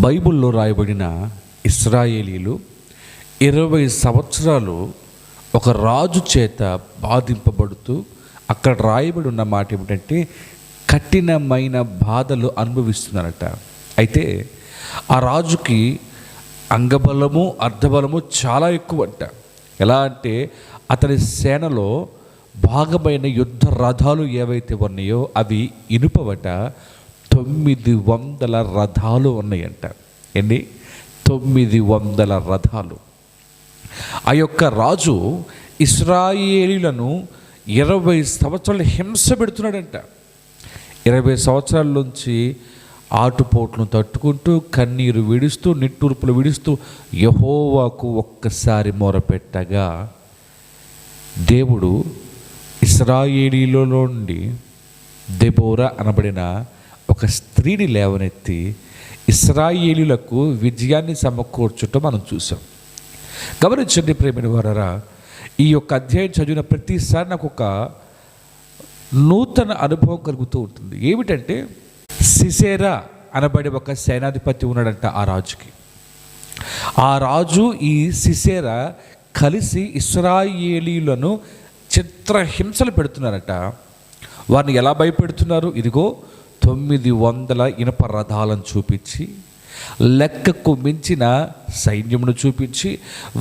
బైబిల్లో రాయబడిన ఇశ్రాయేలీలు 20 సంవత్సరాలు ఒక రాజు చేత బాధింపబడుతూ, అక్కడ రాయబడి ఉన్న మాట ఏమిటంటే కఠినమైన బాధలు అనుభవిస్తున్నారట. అయితే ఆ రాజుకి అంగబలము అర్ధబలము చాలా ఎక్కువంట. ఎలా అంటే అతని సేనలో భాగమైన యుద్ధ రథాలు ఏవైతే ఉన్నాయో అవి ఇనుపవట. 900 రథాలు ఉన్నాయంట. ఎన్ని? 900 రథాలు. ఆ యొక్క రాజు ఇశ్రాయేలీలను 20 సంవత్సరాలు హింస పెడుతున్నాడంట. 20 సంవత్సరాల నుంచి ఆటుపోట్లను తట్టుకుంటూ, కన్నీరు విడుస్తూ, నిట్టూర్పులు విడుస్తూ యెహోవాకు ఒక్కసారి మొరపెట్టగా దేవుడు ఇశ్రాయేలీలో నుండి దెబోరా అనబడిన ఒక స్త్రీని లేవనెత్తి ఇశ్రాయేలీలకు విజయాన్ని సమకూర్చటం మనం చూసాం. గమనించండి ప్రేమైన వారరా, ఈ యొక్క అధ్యాయం చదివిన ప్రతిసారి నాకు ఒక నూతన అనుభవం కలుగుతూ ఉంటుంది. ఏమిటంటే సిసేరా అనబడే ఒక సేనాధిపతి ఉన్నాడంట ఆ రాజుకి. ఆ రాజు ఈ సిసేరా కలిసి ఇశ్రాయేలీలను చిత్రహింసలు పెడుతున్నారట. వారిని ఎలా భయపెడుతున్నారు? ఇదిగో 900 ఇనుప రథాలను చూపించి, లెక్కకు మించిన సైన్యమును చూపించి,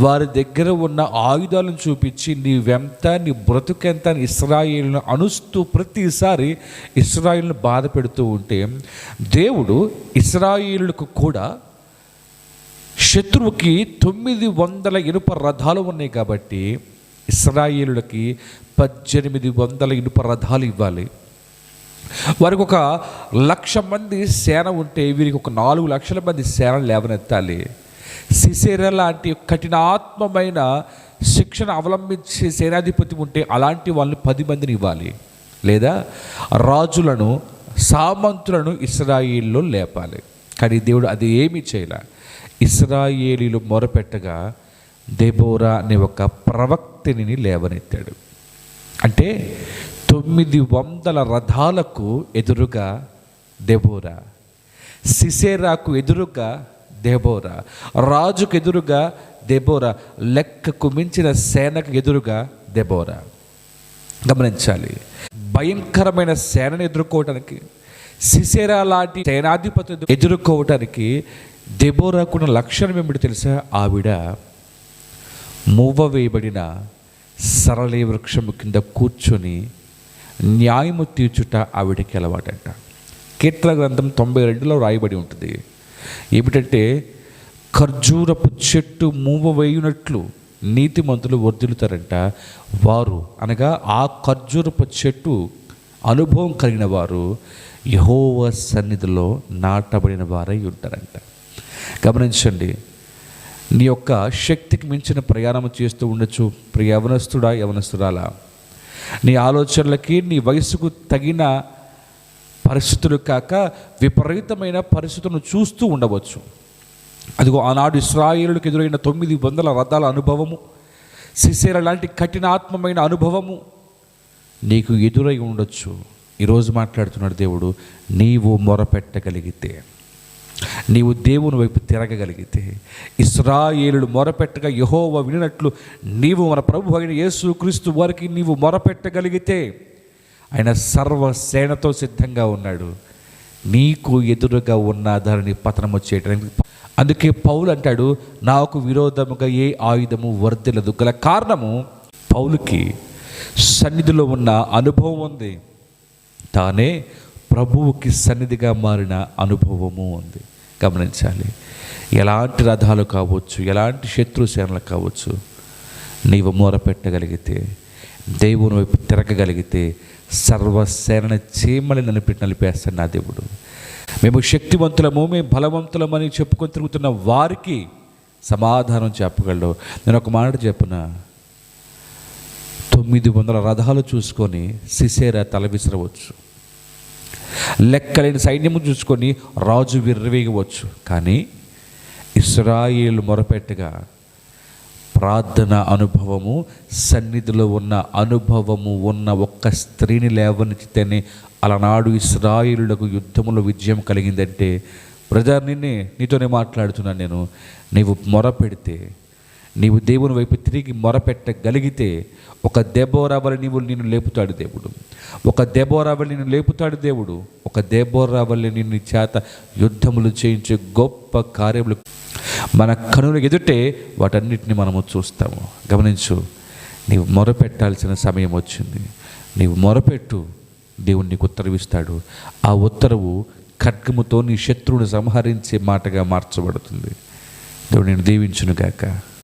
వారి దగ్గర ఉన్న ఆయుధాలను చూపించి, నీవెంత, నీ బ్రతుకెంత అని ఇశ్రాయేలును అనుస్తూ ప్రతిసారి ఇశ్రాయేలును బాధ పెడుతూ ఉంటే, దేవుడు ఇశ్రాయేలులకు కూడా శత్రువుకి 900 ఇనుప రథాలు ఉన్నాయి కాబట్టి ఇశ్రాయేలులకి 1800 ఇనుప రథాలు ఇవ్వాలి. వారికి 1,00,000 మంది సేన ఉంటే వీరికి 4 లక్షల మంది సేన లేవనెత్తాలి. సిసేరా లాంటి కఠినాత్మమైన శిక్షణ అవలంబించే సేనాధిపతి ఉంటే అలాంటి వాళ్ళని 10 మందిని ఇవ్వాలి. లేదా రాజులను, సామంతులను ఇశ్రాయేలులో లేపాలి. కానీ దేవుడు అది ఏమీ చేయలే. ఇశ్రాయేలీలు మొరపెట్టగా దెబోరా అనే ఒక ప్రవక్తిని లేవనెత్తాడు. అంటే 900 రథాలకు ఎదురుగా దెబోరా, సిసేరాకు ఎదురుగా దెబోరా, రాజుకు ఎదురుగా దెబోరా, లెక్కకు మించిన సేనకు ఎదురుగా దెబోరా. గమనించాలి, భయంకరమైన సేనను ఎదుర్కోవటానికి, సిసేరా లాంటి సేనాధిపతి ఎదుర్కోవటానికి దెబోరాకున్న లక్షణం ఏమిటి తెలుసా? ఆవిడ మూవ వేయబడిన సరళీ వృక్షము కింద కూర్చొని న్యాయము తీర్చుట ఆవిడకి అలవాటంట. కీర్తన గ్రంథం 92లో రాయబడి ఉంటుంది. ఏమిటంటే ఖర్జూరపు చెట్టు మూవ వేయునట్లు నీతిమంతులు వర్ధిల్లుతారంట. వారు అనగా ఆ ఖర్జూరపు చెట్టు అనుభవం కలిగిన వారు యెహోవా సన్నిధిలో నాటబడిన వారై ఉంటారంట. గమనించండి, నీ యొక్క శక్తికి మించిన ప్రయాణం చేస్తూ ఉండొచ్చు. ప్రియ యవనస్తుడా, యవనస్తురాలా, నీ ఆలోచనలకి, నీ వయసుకు తగిన పరిస్థితులు కాక విపరీతమైన పరిస్థితులను చూస్తూ ఉండవచ్చు. అదిగో ఆనాడు ఇశ్రాయేలులకు ఎదురైన 900 రథాల అనుభవము, సిసేరా లాంటి కఠినాత్మమైన అనుభవము నీకు ఎదురై ఉండొచ్చు. ఈరోజు మాట్లాడుతున్నాడు దేవుడు, నీవు మొరపెట్టగలిగితే, నీవు దేవుని వైపు తిరగగలిగితే, ఇశ్రాయేలులు మొరపెట్టగా యెహోవా వినినట్లు నీవు మన ప్రభు అయిన యేసుక్రీస్తు వారికి నీవు మొరపెట్టగలిగితే ఆయన సర్వసేనతో సిద్ధంగా ఉన్నాడు నీకు ఎదురుగా ఉన్న దానిని పతనము చేయడానికి. అందుకే పౌలు అంటాడు, నాకు విరోధముగా ఏ ఆయుధము వర్ధిల్లదు. గల కారణము పౌలుకి సన్నిధిలో ఉన్న అనుభవం ఉంది, తానే ప్రభువుకి సన్నిధిగా మారిన అనుభవము ఉంది. గమనించాలి, ఎలాంటి రథాలు కావచ్చు, ఎలాంటి శత్రు సేనలు కావచ్చు, నీవు మొరపెట్టగలిగితే, దేవుని వైపు తిరగగలిగితే సర్వసేన చీమని నలిపేస్తాడు నా దేవుడు. మేము శక్తివంతులము, మేము బలవంతులమని చెప్పుకొని తిరుగుతున్న వారికి సమాధానం చెప్పగలడు. నేను ఒక మాట చెప్పున, 900 రథాలు చూసుకొని సిసేరా తల విసరవచ్చు, లెక్కలేని సైన్యము చూసుకొని రాజు విర్రవేయవచ్చు. కానీ ఇశ్రాయేలు మొరపెట్టగా ప్రార్థన అనుభవము, సన్నిధిలో ఉన్న అనుభవము ఉన్న ఒక్క స్త్రీని లేవనెత్తితేనే అలనాడు ఇశ్రాయేలులకు యుద్ధములో విజయం కలిగిందంటే బ్రదర్ నీతోనే మాట్లాడుతున్నాను నేను. నీవు మొర పెడితే, నీవు దేవుని వైపు తిరిగి మొరపెట్టగలిగితే ఒక దెబోరా వలె నిన్ను లేపుతాడు దేవుడు. ఒక దెబోరా వలె నిన్ను లేపుతాడు దేవుడు. ఒక దెబోరా వలె నిన్ను చేత యుద్ధములు చేయించే గొప్ప కార్యములు మన కనుల ఎదుటే వాటన్నిటిని మనము చూస్తాము. గమనించు, నీవు మొరపెట్టాల్సిన సమయం వచ్చింది. నీవు మొరపెట్టు, దేవుడు నీకు ఉత్తరవిస్తాడు. ఆ ఉత్తరవు ఖడ్గముతో నీ శత్రువుని సంహరించే మాటగా మార్చబడుతుంది. దేవుడు నేను దీవించును గాక.